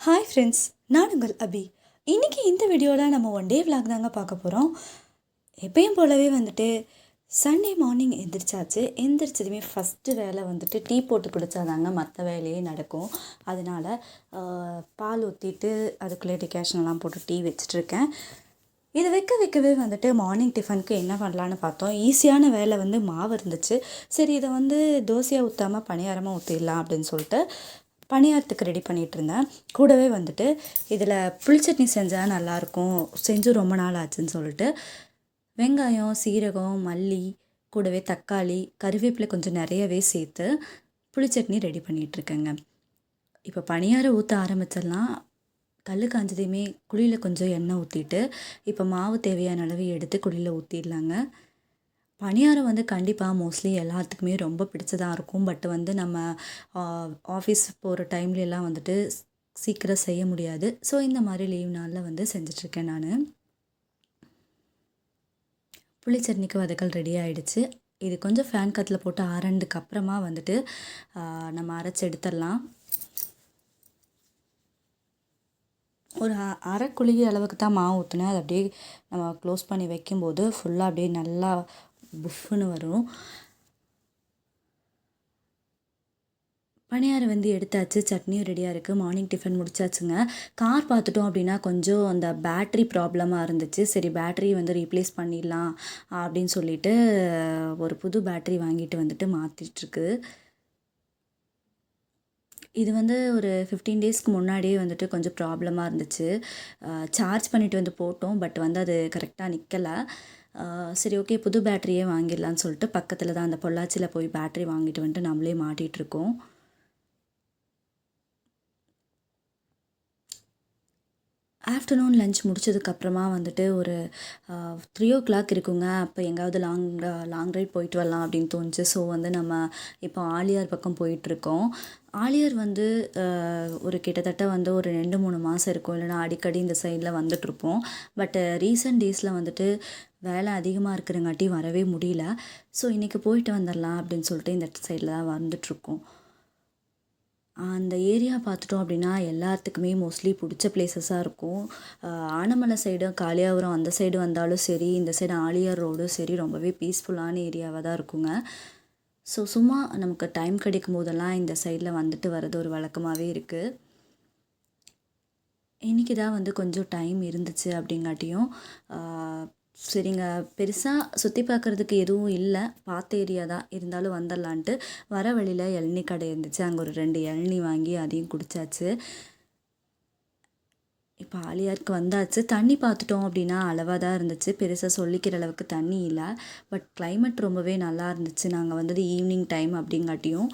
Hi friends, நான் உங்கள் அபி. இன்றைக்கி இந்த வீடியோவில் நம்ம ஒன் டே விலாக் தாங்க பார்க்க போகிறோம். எப்பயும் போலவே வந்துட்டு சண்டே மார்னிங் எந்திரிச்சதுமே ஃபஸ்ட்டு வேலை வந்துட்டு டீ போட்டு குடித்தாதாங்க மற்ற வேலையே நடக்கும். அதனால் பால் ஊற்றிட்டு அதுக்குள்ளே டிகாஷன்லாம் போட்டு டீ வச்சிட்ருக்கேன். இது வைக்கவே வந்துட்டு மார்னிங் டிஃபனுக்கு என்ன பண்ணலான்னு பார்த்தோம். ஈஸியான வேலை வந்து மாவு இருந்துச்சு. சரி, இதை வந்து தோசையாக ஊற்றாமல் பணியாரமாக ஊற்றிடலாம் அப்படின்னு சொல்லிட்டு பணியாரத்துக்கு ரெடி பண்ணிகிட்டு இருந்தேன். கூடவே வந்துட்டு இதில் புளிச்சட்னி செஞ்சால் நல்லாயிருக்கும், செஞ்சு ரொம்ப நாள் ஆச்சுன்னு சொல்லிட்டு வெங்காயம், சீரகம், மல்லி, கூடவே தக்காளி, கருவேப்பிலை கொஞ்சம் நிறையவே சேர்த்து புளிச்சட்னி ரெடி பண்ணிகிட்ருக்கேங்க. இப்போ பணியாரம் ஊற்ற ஆரம்பிச்சிடலாம். கல் காஞ்சதையுமே குழியில் கொஞ்சம் எண்ணெய் ஊற்றிட்டு இப்போ மாவு தேவையான அளவு எடுத்து குழியில் ஊற்றிடலாங்க. பணியாரம் வந்து கண்டிப்பாக மோஸ்ட்லி எல்லாத்துக்குமே ரொம்ப பிடிச்சதாக இருக்கும். பட் வந்து நம்ம ஆஃபீஸ் போகிற டைம்லலாம் வந்துட்டு சீக்கிரம் செய்ய முடியாது. ஸோ இந்த மாதிரி லீவ் நாளில் வந்து செஞ்சிட்ருக்கேன் நான். புளி சட்னிக்கு வதக்கல் ரெடி ஆகிடுச்சு. இது கொஞ்சம் ஃபேன் காற்றுல போட்டு ஆறதுக்கு அப்புறமா வந்துட்டு நம்ம அரைச்சி எடுத்துடலாம். ஒரு அரை குழிகை அளவுக்கு தான் மாவு ஊற்றினேன். அது அப்படியே நம்ம க்ளோஸ் பண்ணி வைக்கும்போது ஃபுல்லாக அப்படியே நல்லா புஃப்னு வரும். பணியாரம் வந்து எடுத்தாச்சு, சட்னியும் ரெடியாக இருக்குது. Morning tiffin முடிச்சாச்சுங்க. கார் பார்த்துட்டோம் அப்படின்னா கொஞ்சம் அந்த பேட்ரி ப்ராப்ளமாக இருந்துச்சு. சரி, பேட்ரி வந்து ரீப்ளேஸ் பண்ணிடலாம் அப்படின்னு சொல்லிட்டு ஒரு புது பேட்ரி வாங்கிட்டு வந்துட்டு மாற்றிட்டுருக்கு. இது வந்து ஒரு 15 டேஸ்க்கு முன்னாடியே வந்துட்டு கொஞ்சம் ப்ராப்ளமாக இருந்துச்சு. சார்ஜ் பண்ணிவிட்டு வந்து போட்டோம். பட் வந்து அது கரெக்டாக நிற்கலை. சரி, ஓகே, புது பேட்டரியே வாங்கிடலான்னு சொல்லிட்டு பக்கத்தில் தான் அந்த பொள்ளாச்சியில் போய் பேட்ரி வாங்கிட்டு வந்துட்டு நம்மளே மாட்டிகிட்ருக்கோம். ஆஃப்டர்நூன் லன்ச் முடிச்சதுக்கப்புறமா வந்துட்டு ஒரு 3:00 இருக்குங்க. அப்போ எங்கேயாவது லாங் ரைட் போயிட்டு வரலாம் அப்படின்னு தோணுச்சு. ஸோ வந்து நம்ம இப்போ ஆலியார் பக்கம் போயிட்டுருக்கோம். ஆலியார் வந்து ஒரு கிட்டத்தட்ட வந்து ஒரு 2-3 மாதம் இருக்கும். இல்லைனா அடிக்கடி இந்த சைடில் வந்துட்ருப்போம். பட் ரீசெண்ட் டேஸில் வந்துட்டு வேலை அதிகமாக இருக்கிறங்காட்டி வரவே முடியல. ஸோ இன்றைக்கி போயிட்டு வந்துடலாம் அப்படின்னு சொல்லிட்டு இந்த சைடில் தான் வந்துட்ருக்கோம். அந்த ஏரியா பார்த்துட்டோம் அப்படின்னா எல்லாத்துக்குமே மோஸ்ட்லி பிடிச்ச பிளேஸஸாக இருக்கும். ஆனமலை சைடும் காளியாபுரம் அந்த சைடு வந்தாலும் சரி, இந்த சைடு ஆலியார் ரோடும் சரி, ரொம்பவே பீஸ்ஃபுல்லான ஏரியாவாக தான் இருக்குங்க. ஸோ சும்மா நமக்கு டைம் கிடைக்கும் போதெல்லாம் இந்த சைடில் வந்துட்டு வர்றது ஒரு வழக்கமாகவே இருக்குது. இன்றைக்கி தான் வந்து கொஞ்சம் டைம் இருந்துச்சு அப்படிங்காட்டியும் சரிங்க, பெருசாக சுற்றி பார்க்குறதுக்கு எதுவும் இல்லை, பார்த்த ஏரியா தான், இருந்தாலும் வந்துடலான்ட்டு வர வழியில் இளநீ கடை இருந்துச்சு. அங்கே ஒரு 2 இளநீ வாங்கி அதையும் குடித்தாச்சு. இப்போ ஆலியாருக்கு வந்தாச்சு. தண்ணி பார்த்துட்டோம் அப்படின்னா அளவாக தான் இருந்துச்சு, பெருசாக சொல்லிக்கிற அளவுக்கு தண்ணி இல்லை. பட் கிளைமேட் ரொம்பவே நல்லா இருந்துச்சு. நாங்கள் வந்தது ஈவினிங் டைம் அப்படிங்காட்டியும்.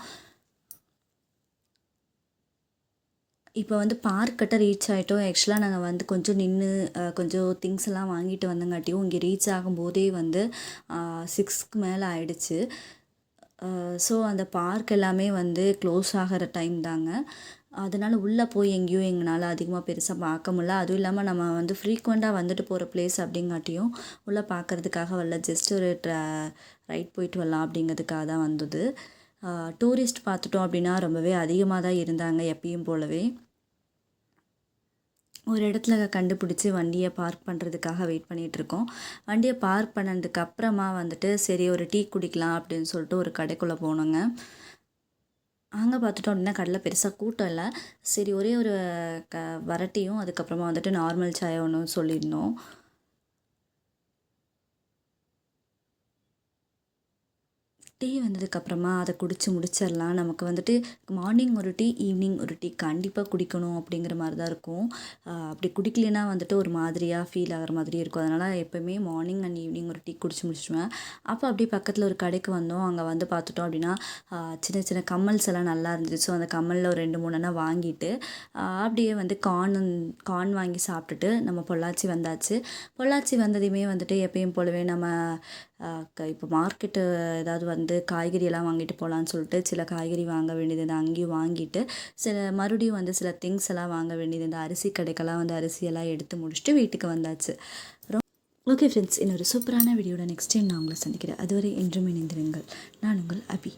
இப்போ வந்து பார்க்கிட்ட ரீச் ஆகிட்டோம். ஆக்சுவலாக நாங்கள் வந்து கொஞ்சம் நின்று கொஞ்சம் திங்ஸ் எல்லாம் வாங்கிட்டு வந்தங்காட்டியும் இங்கே ரீச் ஆகும்போதே வந்து 6க்கு மேலே ஆயிடுச்சு. ஸோ அந்த பார்க் எல்லாமே வந்து க்ளோஸ் ஆகிற டைம் தாங்க. அதனால் உள்ளே போய் எங்கேயும் எங்களால் அதிகமாக பெருசாக பார்க்க முடியல. அதுவும் இல்லாமல் நம்ம வந்து ஃப்ரீக்வெண்ட்டாக வந்துட்டு போகிற பிளேஸ் அப்படிங்காட்டியும் உள்ளே பார்க்குறதுக்காக வரல, ஜஸ்ட் ஒரு ரைட் போயிட்டு வரலாம் அப்படிங்கிறதுக்காக தான் வந்தது. டூரிஸ்ட் பார்த்துட்டோம் அப்படின்னா ரொம்பவே அதிகமாக தான் இருந்தாங்க எப்பயும் போலவே. ஒரு இடத்துல கண்டுபிடிச்சி வண்டியை பார்க் பண்ணுறதுக்காக வெயிட் பண்ணிகிட்ருக்கோம். வண்டியை பார்க் பண்ணதுக்கு அப்புறமா வந்துட்டு சரி ஒரு டீ குடிக்கலாம் அப்படின்னு சொல்லிட்டு ஒரு கடைக்குள்ளே போனோங்க. அங்கே பார்த்துட்டோம் அப்படின்னா கடையில் பெருசாக கூட்டம் இல்லை. சரி, ஒரே ஒரு வரட்டியும் அதுக்கப்புறமா வந்துட்டு நார்மல் சாயம் ஒன்று சொல்லியிருந்தோம். டீ வந்ததுக்கப்புறமா அதை குடித்து முடிச்சிடலாம். நமக்கு வந்துட்டு மார்னிங் ஒரு டீ, ஈவினிங் ஒரு டீ கண்டிப்பாக குடிக்கணும் அப்படிங்கிற மாதிரி தான் இருக்கும். அப்படி குடிக்கலைன்னா வந்துட்டு ஒரு மாதிரியாக ஃபீல் ஆகிற மாதிரி இருக்கும். அதனால் எப்போயுமே மார்னிங் அண்ட் ஈவினிங் ஒரு டீ குடிச்சு முடிச்சிடுவேன். அப்போ அப்படியே பக்கத்தில் ஒரு கடைக்கு வந்தோம். அங்கே வந்து பார்த்துட்டோம் அப்படின்னா சின்ன சின்ன கம்மல்ஸ் எல்லாம் நல்லா இருந்துச்சு. ஸோ அந்த கம்மலில் ஒரு 2-3 வாங்கிட்டு அப்படியே வந்து கார்ன் வாங்கி சாப்பிட்டுட்டு நம்ம பொள்ளாச்சி வந்தாச்சு. பொள்ளாச்சி வந்ததையுமே வந்துட்டு எப்பயும் போலவே நம்ம இப்போ மார்க்கெட்டு ஏதாவது வந்து காய்கறியெல்லாம் வாங்கிட்டு போகலான்னு சொல்லிட்டு சில காய்கறி வாங்க வேண்டியது இந்த அங்கேயும் வாங்கிட்டு மறுபடியும் வந்து சில திங்ஸ் எல்லாம் வாங்க வேண்டியது இந்த அரிசி கடைக்கெல்லாம் வந்து அரிசியெல்லாம் எடுத்து முடிச்சுட்டு வீட்டுக்கு வந்தாச்சு. ஓகே ஃப்ரெண்ட்ஸ், இன்னொரு சூப்பரான வீடியோட நெக்ஸ்ட் டைம் நான் உங்களை சந்திக்கிறேன். அதுவரை என்றும் இணைந்திருங்கள். நான் உங்கள் அபி.